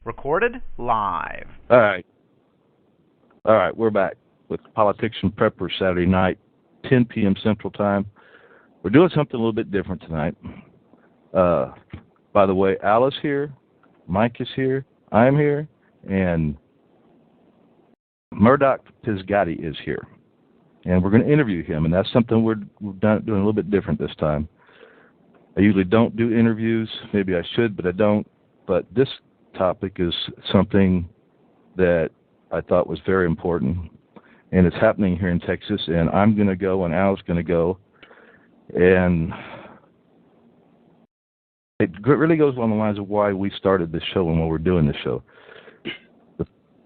Recorded live. All right, we're back with Politics and Prepper Saturday night, 10 p.m. Central Time. We're doing something a little bit different tonight. By the way, Al is here, Mike is here, I'm here, and Murdoch Pizgatti is here. And we're going to interview him, and that's something we're doing a little bit different this time. I usually don't do interviews. Maybe I should, but I don't. But this topic is something that I thought was very important, and it's happening here in Texas, and I'm going to go, and Al's going to go, and it really goes along the lines of why we started this show and why we're doing this show.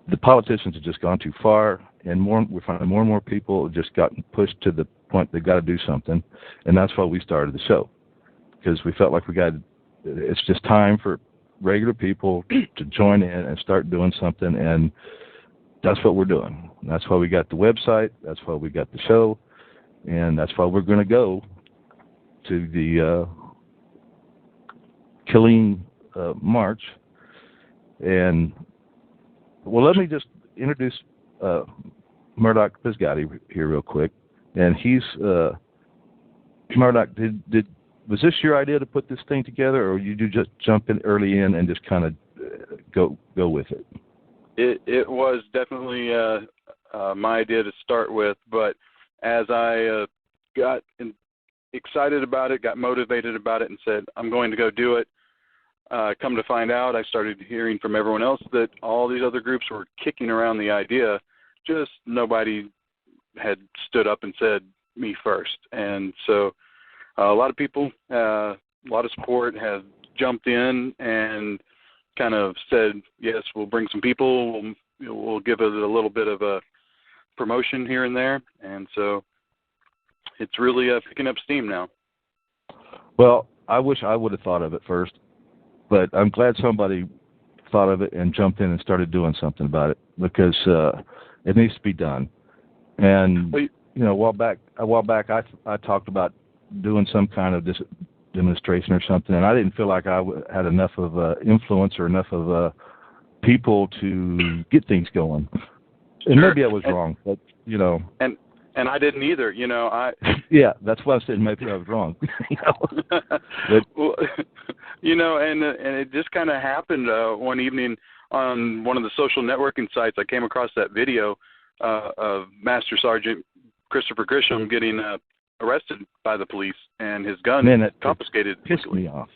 The politicians have just gone too far, and we're finding more and more people have just gotten pushed to the point they've got to do something, and that's why we started the show, because we felt like it's just time for regular people to join in and start doing something, and that's what we're doing. That's why we got the website, that's why we got the show, and that's why we're going to go to the Killeen March. And well, let me just introduce Murdoch Pizgatti here real quick. And he's Murdoch. Was this your idea to put this thing together, or you just jump in early in and just kind of go with it? It was definitely my idea to start with, but as I got excited about it, got motivated about it, and said, I'm going to go do it, come to find out, I started hearing from everyone else that all these other groups were kicking around the idea, just nobody had stood up and said, me first. And so a lot of people, a lot of support have jumped in and kind of said, yes, we'll bring some people, we'll give it a little bit of a promotion here and there. And so it's really picking up steam now. Well, I wish I would have thought of it first, but I'm glad somebody thought of it and jumped in and started doing something about it, because it needs to be done. And, a while back I talked about doing some kind of demonstration or something, and I didn't feel like I had enough of influence or enough of people to get things going. And maybe I was wrong, but And I didn't either. Yeah, that's why I said maybe I was wrong. But, well, and it just kind of happened one evening on one of the social networking sites. I came across that video of Master Sergeant Christopher Grisham getting arrested by the police and his gun confiscated. It pissed me off.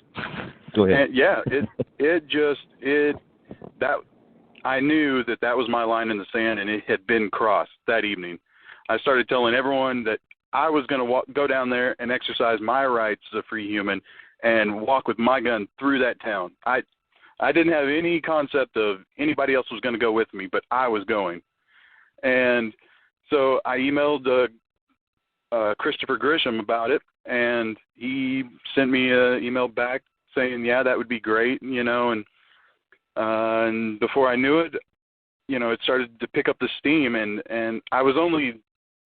Go ahead. And I knew that was my line in the sand, and it had been crossed that evening. I started telling everyone that I was going to go down there and exercise my rights as a free human and walk with my gun through that town. I didn't have any concept of anybody else was going to go with me, but I was going. And so I emailed Christopher Grisham about it, and he sent me an email back saying, yeah, that would be great, and before I knew it, it started to pick up the steam, and I was only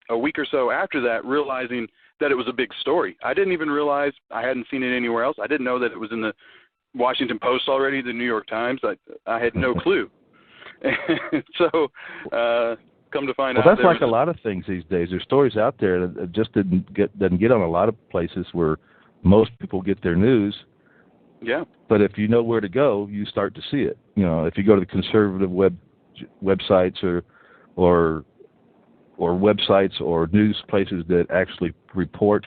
a week or so after that realizing that it was a big story. I didn't even realize I hadn't seen it anywhere else. I didn't know that it was in the Washington Post already, the New York Times. I had no clue. So come to find out. Well, that's like a lot of things these days. There's stories out there that just doesn't get on a lot of places where most people get their news. Yeah. But if you know where to go, you start to see it. If you go to the conservative websites or websites or news places that actually report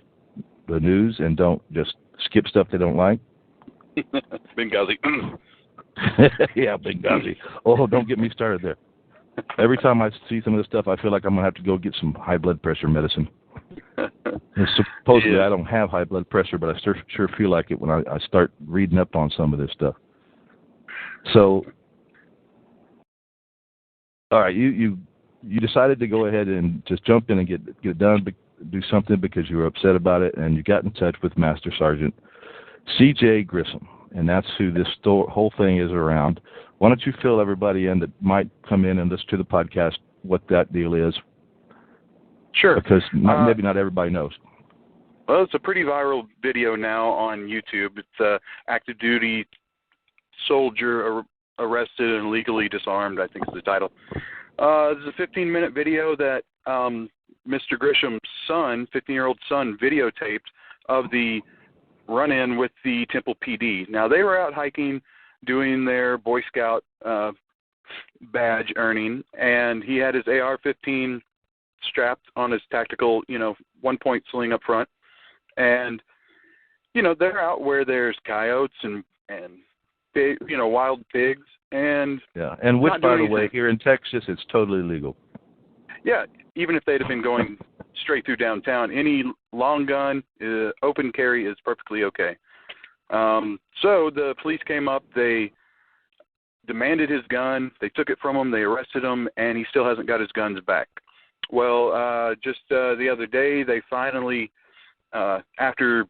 the news and don't just skip stuff they don't like. Benghazi. Yeah, Benghazi. Oh, don't get me started there. Every time I see some of this stuff, I feel like I'm going to have to go get some high blood pressure medicine. And supposedly I don't have high blood pressure, but I sure feel like it when I start reading up on some of this stuff. So, all right, you decided to go ahead and just jump in and get it done, do something because you were upset about it, and you got in touch with Master Sergeant C.J. Grisham, and that's who this whole thing is around. Why don't you fill everybody in that might come in and listen to the podcast what that deal is? Sure. Because maybe not everybody knows. Well, it's a pretty viral video now on YouTube. It's active duty soldier arrested and legally disarmed, I think is the title. This is a 15-minute video that Mr. Grisham's son, 15-year-old son, videotaped of the run-in with the Temple PD. Now, they were out hiking, doing their Boy Scout badge earning, and he had his AR-15 strapped on his tactical, 1-point sling up front. And, they're out where there's coyotes and pig, wild pigs. And yeah, and which, by the way, here in Texas, it's totally legal. Yeah, even if they'd have been going straight through downtown, any long gun, open carry is perfectly okay. So the police came up, they demanded his gun, they took it from him, they arrested him, and he still hasn't got his guns back. Well, just the other day, they finally, after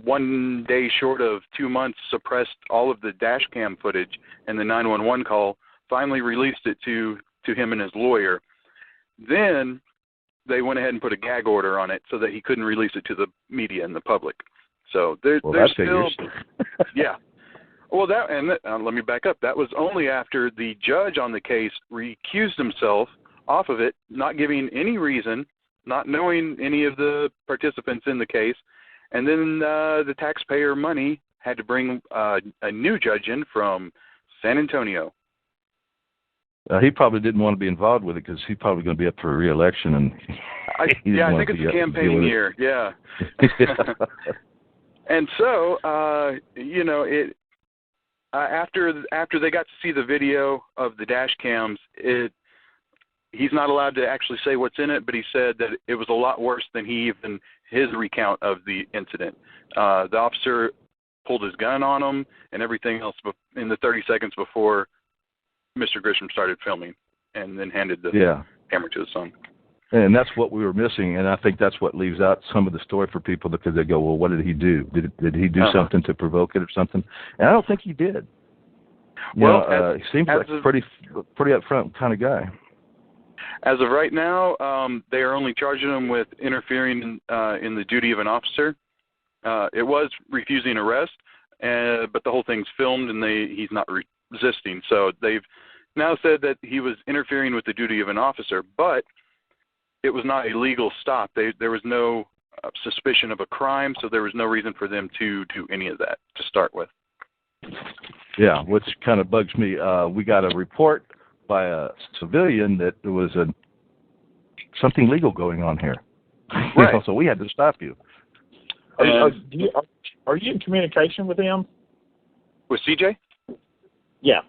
1 day short of 2 months, suppressed all of the dash cam footage and the 911 call, finally released it to him and his lawyer. Then they went ahead and put a gag order on it so that he couldn't release it to the media and the public. So there's still, yeah. Well, let me back up. That was only after the judge on the case recused himself off of it, not giving any reason, not knowing any of the participants in the case, and then the taxpayer money had to bring a new judge in from San Antonio. He probably didn't want to be involved with it because he's probably going to be up for re-election, and I think it's a campaign year. Yeah. And so, after they got to see the video of the dash cams, he's not allowed to actually say what's in it, but he said that it was a lot worse than his recount of the incident. The officer pulled his gun on him and everything else in the 30 seconds before Mr. Grisham started filming, and then handed the camera to his son. And that's what we were missing, and I think that's what leaves out some of the story for people, because they go, well, what did he do? Did he do something to provoke it or something? And I don't think he did. He seems like a pretty upfront kind of guy. As of right now, they are only charging him with interfering in the duty of an officer. It was refusing arrest, but the whole thing's filmed, and he's not resisting. So they've now said that he was interfering with the duty of an officer, but it was not a legal stop. There was no suspicion of a crime, so there was no reason for them to do any of that to start with. Yeah, which kind of bugs me. We got a report by a civilian that there was something legal going on here. Right. So we had to stop you. Are you in communication with him? With CJ? Yeah.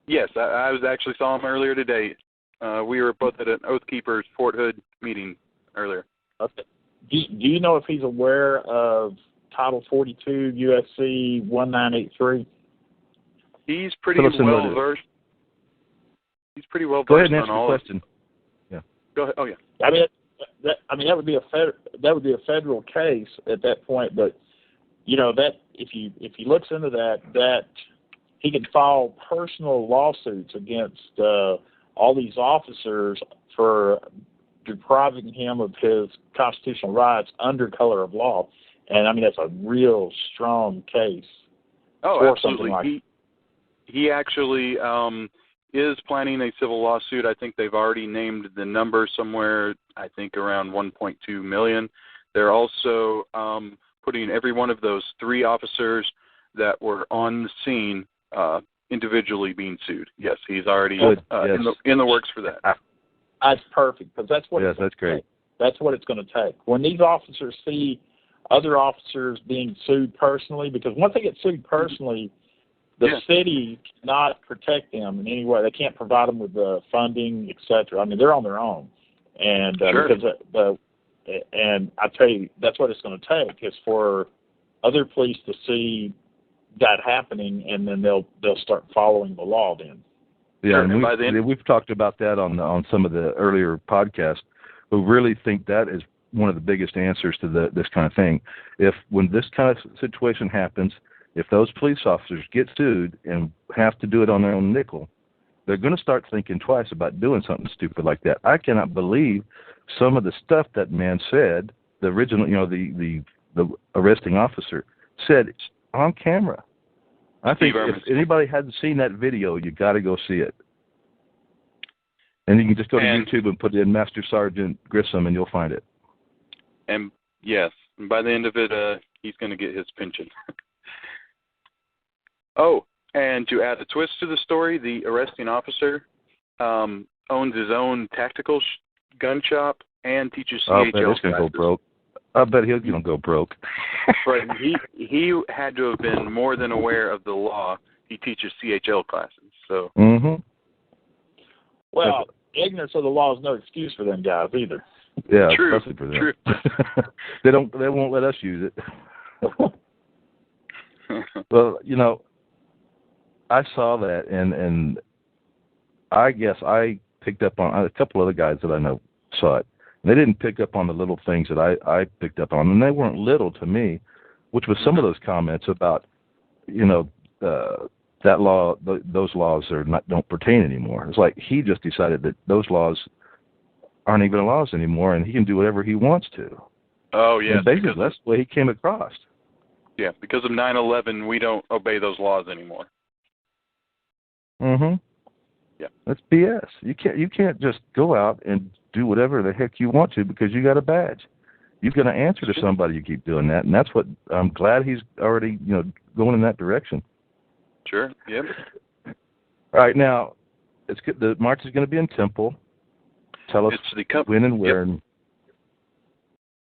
Yes, I actually saw him earlier today. We were both at an Oath Keepers Fort Hood meeting earlier. Okay. Do you know if he's aware of Title 42 USC 1983? He's pretty well versed. He's pretty well versed. Go ahead and answer on all the question. Yeah. Go ahead. Oh yeah. that would be a federal case at that point. But that if he looks into that he can file personal lawsuits against all these officers for depriving him of his constitutional rights under color of law. And that's a real strong case. Oh, absolutely. He actually is planning a civil lawsuit. I think they've already named the number somewhere, I think around $1.2 million. They're also putting every one of those 3 officers that were on the scene individually being sued. Yes, he's already in the works for that. That's perfect, because that's what. Yes, that's great. That's what it's going to take. When these officers see other officers being sued personally, because once they get sued personally, the city cannot protect them in any way. They can't provide them with the funding, etc. They're on their own, and and I tell you, that's what it's going to take, is for other police to see that happening, and then they'll start following the law then. Yeah, and we've talked about that on some of the earlier podcasts. We really think that is one of the biggest answers to this kind of thing. When this kind of situation happens, if those police officers get sued and have to do it on their own nickel, they're going to start thinking twice about doing something stupid like that. I cannot believe some of the stuff that man said. The original, the arresting officer said on camera. I think if anybody hasn't seen that video, you got to go see it. And you can just go to YouTube and put in Master Sergeant Grissom, and you'll find it. And yes, and by the end of it, he's going to get his pension. Oh, and to add a twist to the story, the arresting officer owns his own tactical gun shop and teaches CHL I bet he's going to go broke. I bet he's going to go broke. Right. He had to have been more than aware of the law. He teaches CHL classes. So. Mm-hmm. Well, ignorance of the law is no excuse for them guys either. Yeah, true. Especially for them. True. They won't let us use it. Well, I saw that, and I guess I picked up on a couple other guys that I know saw it. And they didn't pick up on the little things that I picked up on, and they weren't little to me, which was some of those comments about, that law, those laws don't pertain anymore. It's like he just decided that those laws aren't even laws anymore, and he can do whatever he wants to. Oh, yes. And basically, that's the way he came across. Yeah, because of 9/11, we don't obey those laws anymore. Mm-hmm. Yeah. That's BS. You can't just go out and do whatever the heck you want to because you got a badge. You've got to answer to somebody. You keep doing that, and that's what I'm glad he's already going in that direction. Sure. Yep. All right, now it's good. The march is going to be in Temple. Tell us when and where. Yep.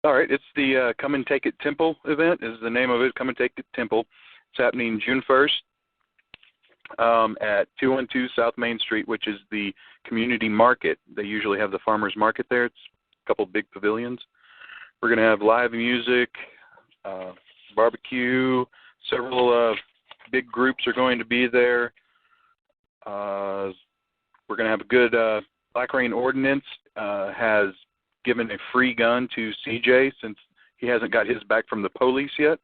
All right, it's the Come and Take It Temple event is the name of it, Come and Take It Temple. It's happening June 1st at 212 South Main Street, which is the community market. They usually have the farmers market there. It's a couple big pavilions. We're going to have live music, barbecue, several big groups are going to be there. We're going to have a good Black Rain Ordinance has given a free gun to CJ since he hasn't got his back from the police yet.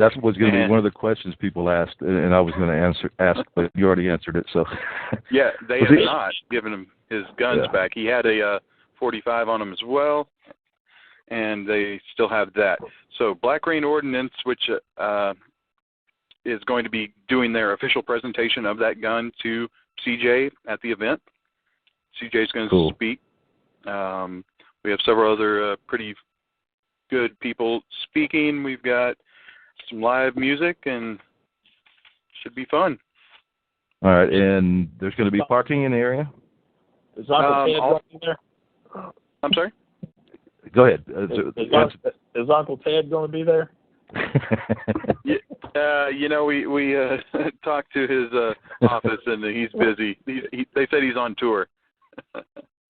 That was going to be one of the questions people asked, and I was going to ask, but you already answered it. So. Yeah, they have not given him his guns back. He had a 45 on him as well, and they still have that. So Black Rain Ordinance, which is going to be doing their official presentation of that gun to CJ at the event. CJ is going to speak. We have several other pretty good people speaking. We've got some live music, and should be fun. All right, and there's going to be parking in the area? Is Uncle Ted going to be there? I'm sorry? Go ahead. Is Uncle Ted going to be there? We talked to his office, and he's busy. They said he's on tour.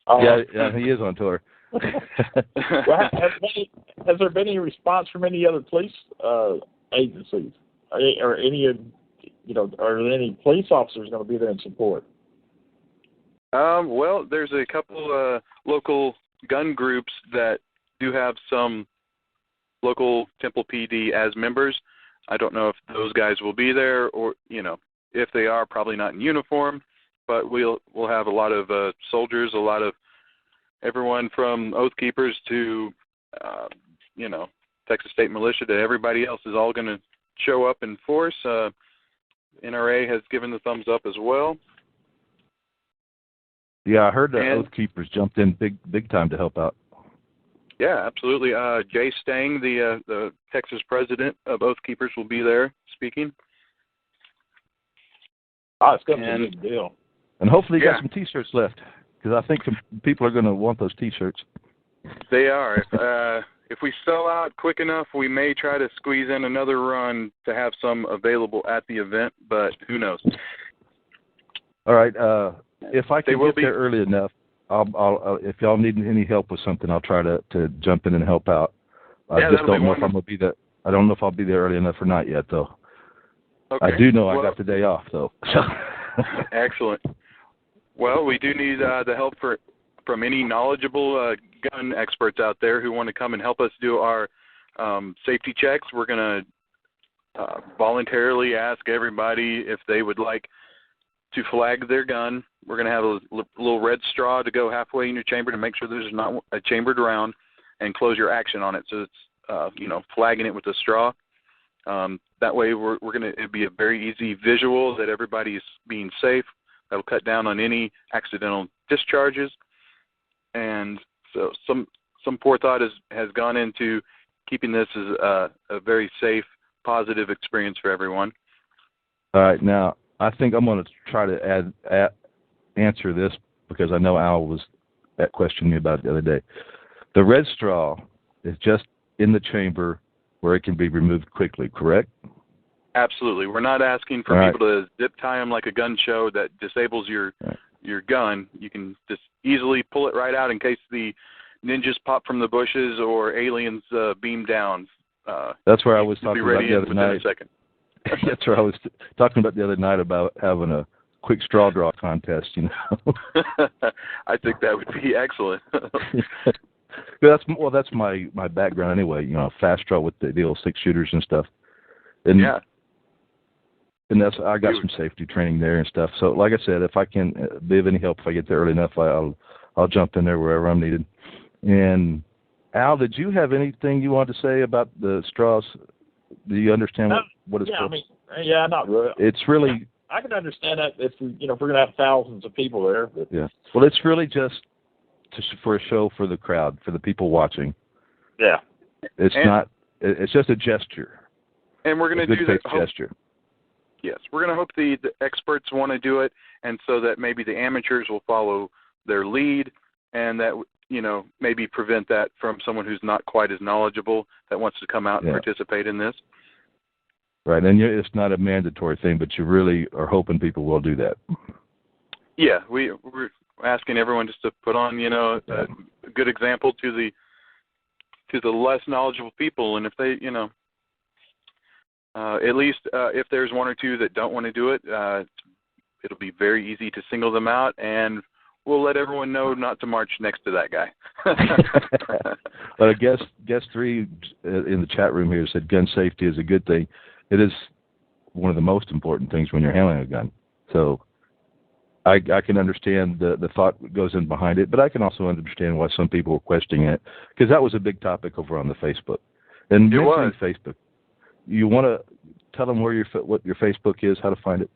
Yeah, he is on tour. Well, has there been any response from any other police agencies, or any are there any police officers going to be there in support? Well, there's a couple local gun groups that do have some local Temple PD as members. I don't know if those guys will be there, or if they are, probably not in uniform. But we'll have a lot of soldiers, a lot of everyone from Oath Keepers to, Texas State Militia to everybody else is all going to show up in force. NRA has given the thumbs up as well. Yeah, I heard the Oath Keepers jumped in big time to help out. Yeah, absolutely. Jay Stang, the Texas president of Oath Keepers, will be there speaking. Oh, it's going to be a big deal. And hopefully you got some T-shirts left, because I think some people are going to want those T-shirts. They are. If we sell out quick enough, we may try to squeeze in another run to have some available at the event, but who knows? All right. If I can get there early enough, I'll if y'all need any help with something, I'll try to jump in and help out. I just don't know if I'm going to be there. I don't know if I'll be there early enough or not yet, though. Okay. I do know I got the day off, though. Excellent. Well, we do need the help from any knowledgeable gun experts out there who want to come and help us do our safety checks. We're going to voluntarily ask everybody if they would like to flag their gun. We're going to have a little red straw to go halfway in your chamber to make sure there's not a chambered round, and close your action on it. So it's, flagging it with a straw. That way, it'd be a very easy visual that everybody's being safe. That'll cut down on any accidental discharges, and so some forethought has gone into keeping this as a very safe, positive experience for everyone. All right, now I think I'm going to try to answer this because I know Al was questioning me about it the other day. The red straw is just in the chamber where it can be removed quickly, correct? Absolutely. We're not asking for people to zip tie them like a gun show that disables your gun. You can just easily pull it right out in case the ninjas pop from the bushes or aliens beam down. That's where I was talking about the other night. A second. That's where I was talking about the other night about having a quick straw draw contest, you know. I think that would be excellent. That's my background anyway, you know, fast draw with the old 6-shooters and stuff. And yeah. And I got some safety training there and stuff. So, like I said, if I can be of any help, if I get there early enough, I'll jump in there wherever I'm needed. And Al, did you have anything you wanted to say about the straws? Do you understand what it's? Yeah, not really. It's really. I can understand that if we're going to have thousands of people there. But. Yeah. Well, it's really just for a show for the crowd, for the people watching. Yeah. It's just a gesture. And we're going to do that gesture. Yes, we're going to hope the experts want to do it, and so that maybe the amateurs will follow their lead, and that, you know, maybe prevent that from someone who's not quite as knowledgeable that wants to come out and participate in this. Right, and it's not a mandatory thing, but you really are hoping people will do that. Yeah, we're asking everyone just to put on, you know, a good example to the less knowledgeable people, and if they, you know. At least if there's one or two that don't want to do it, it'll be very easy to single them out, and we'll let everyone know not to march next to that guy. But I guess guest 3 in the chat room here said gun safety is a good thing. It is one of the most important things when you're handling a gun. So I can understand the thought that goes in behind it, but I can also understand why some people were questioning it, because that was a big topic over on the Facebook. And it was. Facebook. You want to tell them what your Facebook is, how to find it?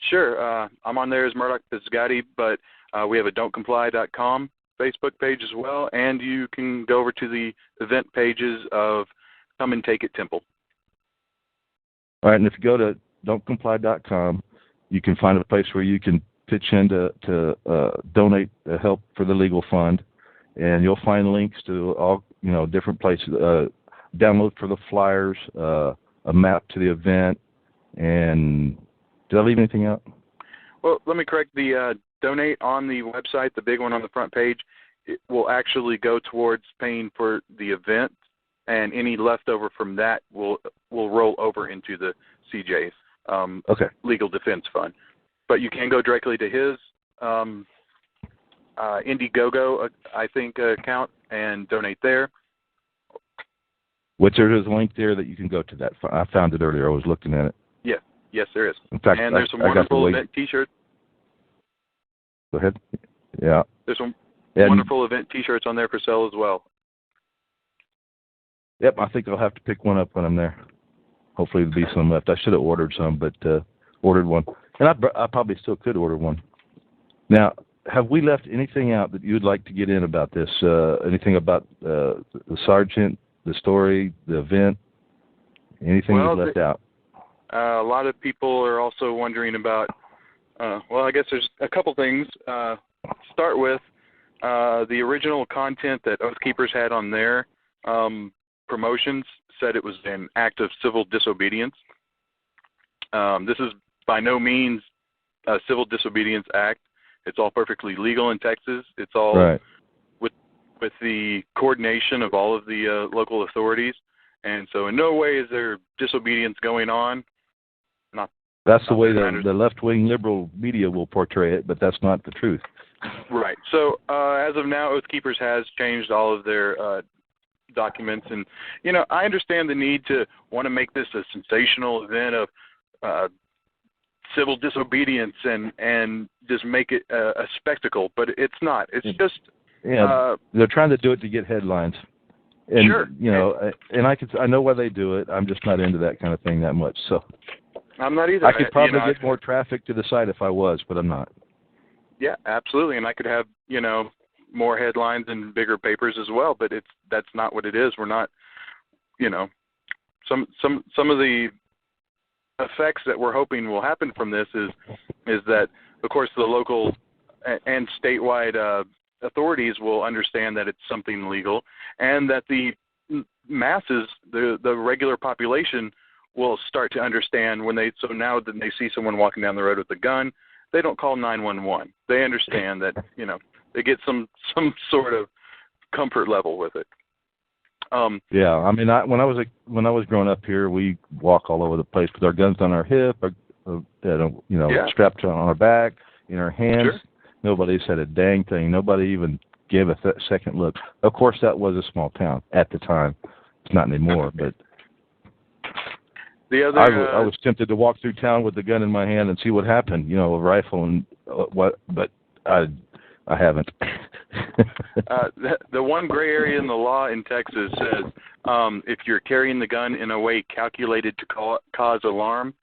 Sure. I'm on there as Murdoch Pizgatti, but we have a don'tcomply.com Facebook page as well, and you can go over to the event pages of Come and Take It Temple. All right, and if you go to don'tcomply.com, you can find a place where you can pitch in to donate help for the legal fund, and you'll find links to all, you know, different places. Download for the flyers, a map to the event, and did I leave anything out? Well, let me correct the donate on the website, the big one on the front page. It will actually go towards paying for the event, and any leftover from that will roll over into the CJ's legal defense fund. But you can go directly to his Indiegogo, I think, account and donate there. Which there is a link there that you can go to that. I found it earlier. I was looking at it. Yeah. Yes, there is. In fact, and there's some wonderful event T-shirts. Go ahead. Yeah. There's some wonderful event T-shirts on there for sale as well. Yep, I think I'll have to pick one up when I'm there. Hopefully there'll be some left. I should have ordered some, but ordered one. And I probably still could order one. Now, have we left anything out that you'd like to get in about this? Anything about the sergeant, the story, the event, anything you've left out? A lot of people are also wondering about, I guess there's a couple things. Start with the original content that Oath Keepers had on their promotions said it was an act of civil disobedience. This is by no means a civil disobedience act. It's all perfectly legal in Texas. It's all with the coordination of all of the local authorities, and so in no way is there disobedience going on. That's the way the left-wing liberal media will portray it, but that's not the truth. Right. So as of now, Oath Keepers has changed all of their documents, and you know, I understand the need to want to make this a sensational event of civil disobedience and just make it a spectacle, but it's not. It's just. Yeah, they're trying to do it to get headlines. And, Sure. you know, and I know why they do it. I'm just not into that kind of thing that much. So I'm not either. I could probably you know, get more traffic to the site if I was, but I'm not. Yeah, absolutely. And I could have, more headlines and bigger papers as well, but that's not what it is. We're not, some of the effects that we're hoping will happen from this is that, of course, the local and statewide authorities will understand that it's something legal, and that the masses, the regular population, will start to understand so now that they see someone walking down the road with a gun, they don't call 911. They understand that, they get some sort of comfort level with it. Yeah, I mean, when I was growing up here, we walk all over the place with our guns on our hip, strapped on our back, in our hands. Sure. Nobody said a dang thing. Nobody even gave a second look. Of course, that was a small town at the time. It's not anymore, but the other, I was tempted to walk through town with the gun in my hand and see what happened, a rifle and but I haven't. The one gray area in the law in Texas says if you're carrying the gun in a way calculated to cause alarm,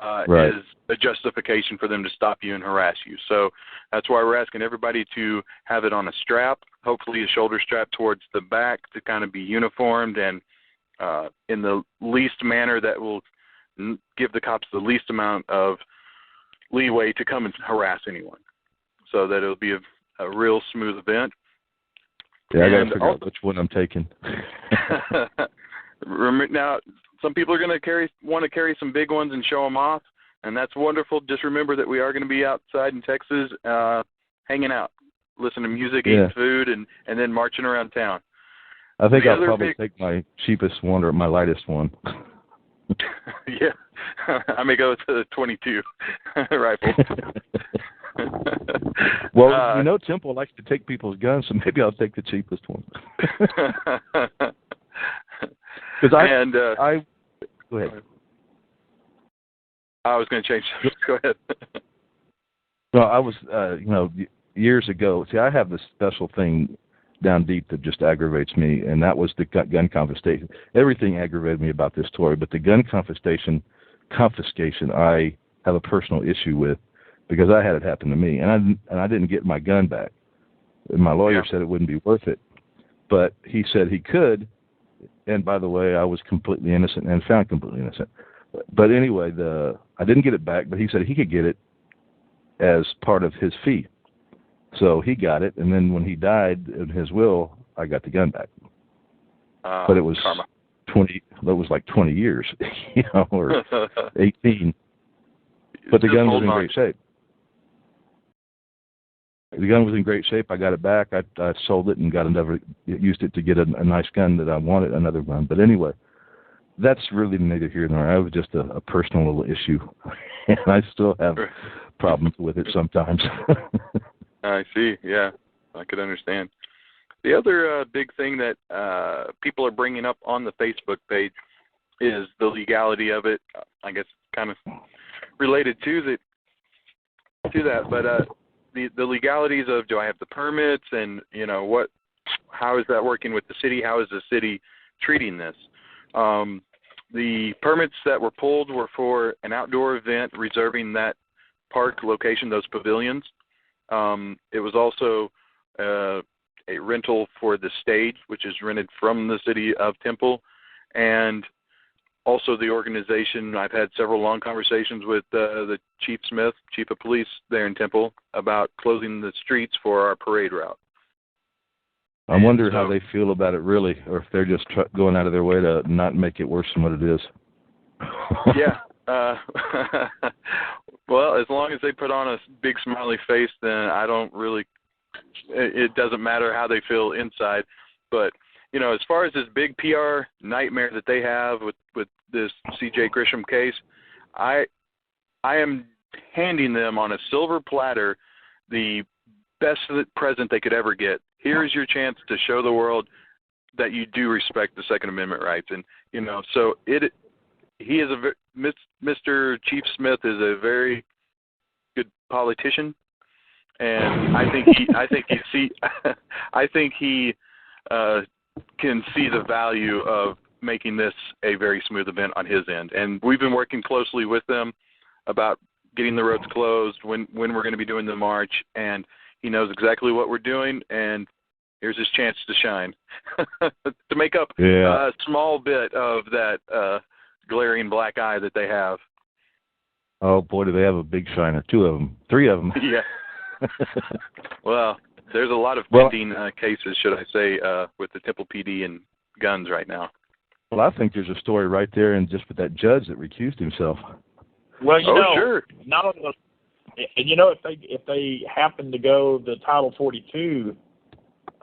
right. is a justification for them to stop you and harass you. So that's why we're asking everybody to have it on a strap, hopefully a shoulder strap towards the back to kind of be uniformed and in the least manner that will give the cops the least amount of leeway to come and harass anyone, so that it'll be a real smooth event. Yeah, I got to figure out which one I'm taking. Now, some people are going to want to carry some big ones and show them off, and that's wonderful. Just remember that we are going to be outside in Texas hanging out, listening to music, eating food, and then marching around town. I think I'll probably take my cheapest one or my lightest one. Yeah, I may go to the 22 rifle. Well, Temple likes to take people's guns, so maybe I'll take the cheapest one. Because I go ahead. I was going to change. Go ahead. No, I was, years ago. See, I have this special thing down deep that just aggravates me, and that was the gun confiscation. Everything aggravated me about this story, but the gun confiscation, I have a personal issue with, because I had it happen to me, and I didn't get my gun back. And my lawyer said it wouldn't be worth it, but he said he could. And by the way, I was completely innocent and found completely innocent. But anyway, I didn't get it back, but he said he could get it as part of his fee. So he got it, and then when he died in his will, I got the gun back. But it was karma. 20. That was like 20 years, or 18. But the gun was in great shape. The gun was in great shape. I got it back. I sold it and used it to get a nice gun that I wanted, another gun. But anyway, that's really neither here nor there. It was just a personal little issue, and I still have problems with it sometimes. I see. Yeah, I could understand. The other big thing that people are bringing up on the Facebook page is the legality of it. I guess kind of related to that, but the legalities of, do I have the permits, and how is that working with the city? How is the city treating this? The permits that were pulled were for an outdoor event reserving that park location, those pavilions. It was also a rental for the stage, which is rented from the city of Temple, and also the organization. I've had several long conversations with the Chief Smith, Chief of Police there in Temple, about closing the streets for our parade route. I wonder how they feel about it, really, or if they're just going out of their way to not make it worse than what it is. Yeah. Well, as long as they put on a big smiley face, then I don't really, it doesn't matter how they feel inside. But, as far as this big PR nightmare that they have with this C.J. Grisham case, I am handing them on a silver platter the best present they could ever get. Here's your chance to show the world that you do respect the Second Amendment rights. And, so he is Mr. Chief Smith is a very good politician, and I think he can see the value of making this a very smooth event on his end. And we've been working closely with them about getting the roads closed, when we're going to be doing the march, and he knows exactly what we're doing, and here's his chance to shine, to make up a small bit of that glaring black eye that they have. Oh, boy, do they have a big shiner. 2 of them. 3 of them. Yeah. Well, there's a lot of pending cases, should I say, with the Temple PD and guns right now. Well, I think there's a story right there, and just with that judge that recused himself. Well, you know, sure. Not only, and you know, if they happen to go the Title 42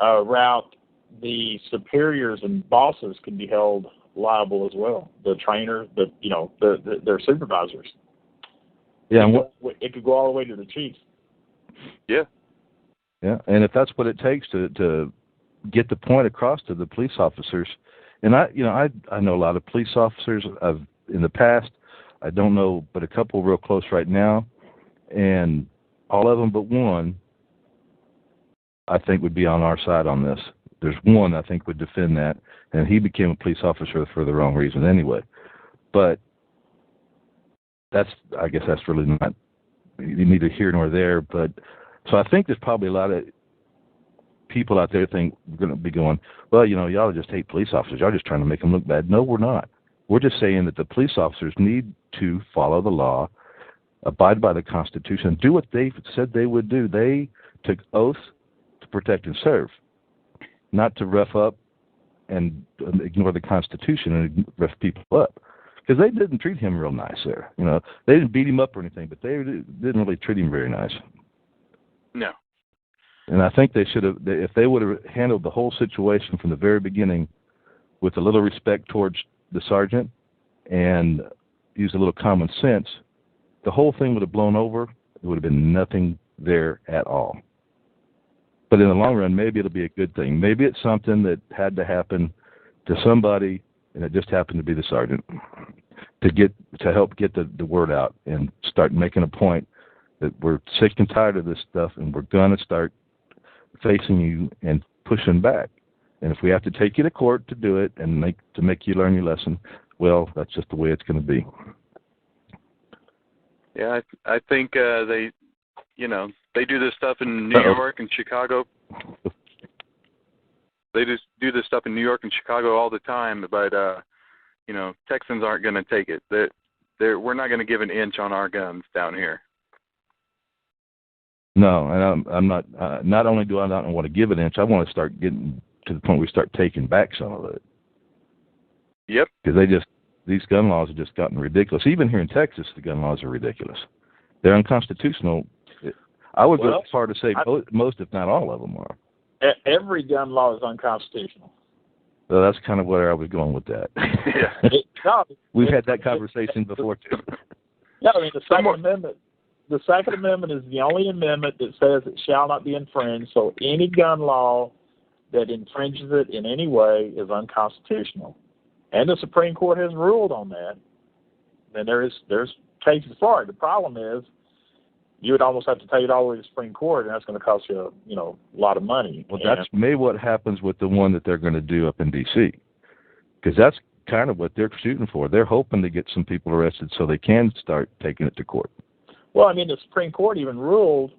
route, the superiors and bosses can be held liable as well. The trainer, their supervisors. Yeah, it could go all the way to the chief. Yeah. Yeah, and if that's what it takes to get the point across to the police officers, and I know a lot of police officers in the past. I don't know, but a couple real close right now, and all of them but one, I think, would be on our side on this. There's one I think would defend that, and he became a police officer for the wrong reason anyway. But I guess that's really not neither here nor there. But so I think there's probably a lot of people out there think we're going to be going, well, y'all just hate police officers. Y'all just trying to make them look bad. No, we're not. We're just saying that the police officers need to follow the law, abide by the Constitution, do what they said they would do. They took oaths to protect and serve, not to rough up and ignore the Constitution and rough people up. Because they didn't treat him real nice there. They didn't beat him up or anything, but they didn't really treat him very nice. No. And I think they should have, if they would have handled the whole situation from the very beginning with a little respect towards the sergeant and used a little common sense, the whole thing would have blown over. There would have been nothing there at all. But in the long run, maybe it'll be a good thing. Maybe it's something that had to happen to somebody, and it just happened to be the sergeant to help get the word out and start making a point that we're sick and tired of this stuff, and we're going to start facing you and pushing back. And if we have to take you to court to do it and make you learn your lesson, well, that's just the way it's going to be. Yeah, I think they do this stuff in New York and Chicago. They just do this stuff in New York and Chicago all the time, but Texans aren't going to take it. We're not going to give an inch on our guns down here. No, and I'm not. Not only do I not want to give an inch, I want to start getting to the point where we start taking back some of it. Yep. Because these gun laws have just gotten ridiculous. Even here in Texas, the gun laws are ridiculous. They're unconstitutional. I would go as far to say most, if not all of them are. Every gun law is unconstitutional. So that's kind of where I was going with that. Yeah. We've had that conversation before, too. Yeah, I mean, the Second Amendment is the only amendment that says it shall not be infringed, so any gun law that infringes it in any way is unconstitutional. And the Supreme Court has ruled on that. And there's cases for it. The problem is you would almost have to take it all the way to the Supreme Court, and that's going to cost you, a lot of money. Well, that's maybe what happens with the one that they're going to do up in D.C., because that's kind of what they're shooting for. They're hoping to get some people arrested so they can start taking it to court. Well, I mean, the Supreme Court even ruled,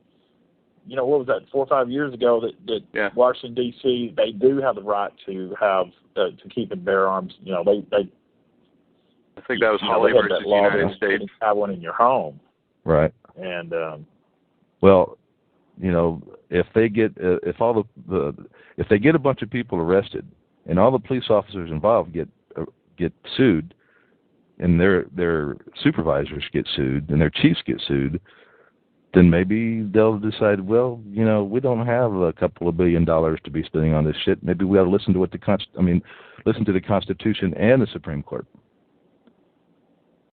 what was that, 4 or 5 years ago, that Washington, D.C., they do have the right to have, to keep and bear arms. They I think that was Holly versus the United States. Have one in your home. Right. And well, if they get if they get a bunch of people arrested and all the police officers involved get sued, and their supervisors get sued and their chiefs get sued, then maybe they'll decide, well, we don't have a couple of $1 billion to be spending on this shit. Maybe we ought to listen to listen to the Constitution and the Supreme Court.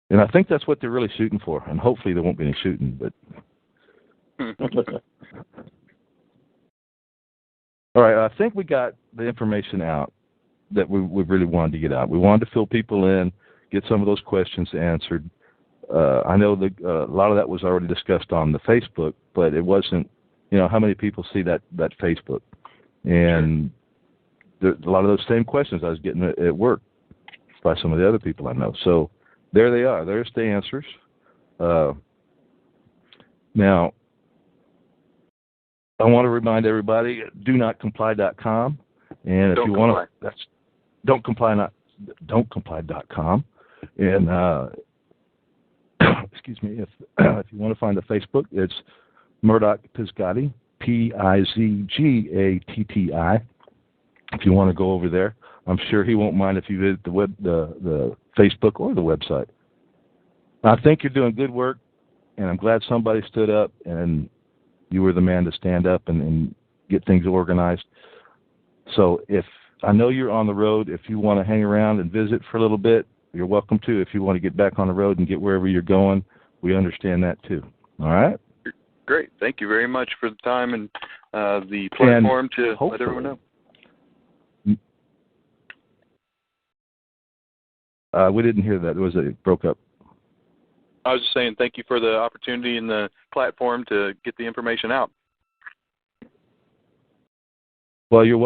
And I think that's what they're really shooting for. And hopefully there won't be any shooting, but. All right, I think we got the information out that we really wanted to get out. We wanted to fill people in, get some of those questions answered. I know that a lot of that was already discussed on the Facebook, but it wasn't, how many people see that Facebook. And a lot of those same questions I was getting at work by some of the other people I know. So there they are. There's the answers. Now, I want to remind everybody, donotcomply.com. And if you want to, that's don'tcomply.com. And excuse me, if you want to find a Facebook, it's Murdoch Pizgatti, Pizgatti. If you want to go over there, I'm sure he won't mind if you visit the Facebook or the website. I think you're doing good work, and I'm glad somebody stood up, and you were the man to stand up and get things organized. So if I know you're on the road, if you want to hang around and visit for a little bit, you're welcome to. If you want to get back on the road and get wherever you're going, we understand that too. All right? Great. Thank you very much for the time and the platform to let everyone know. We didn't hear that. It broke up. I was just saying thank you for the opportunity and the platform to get the information out. Well, you're welcome.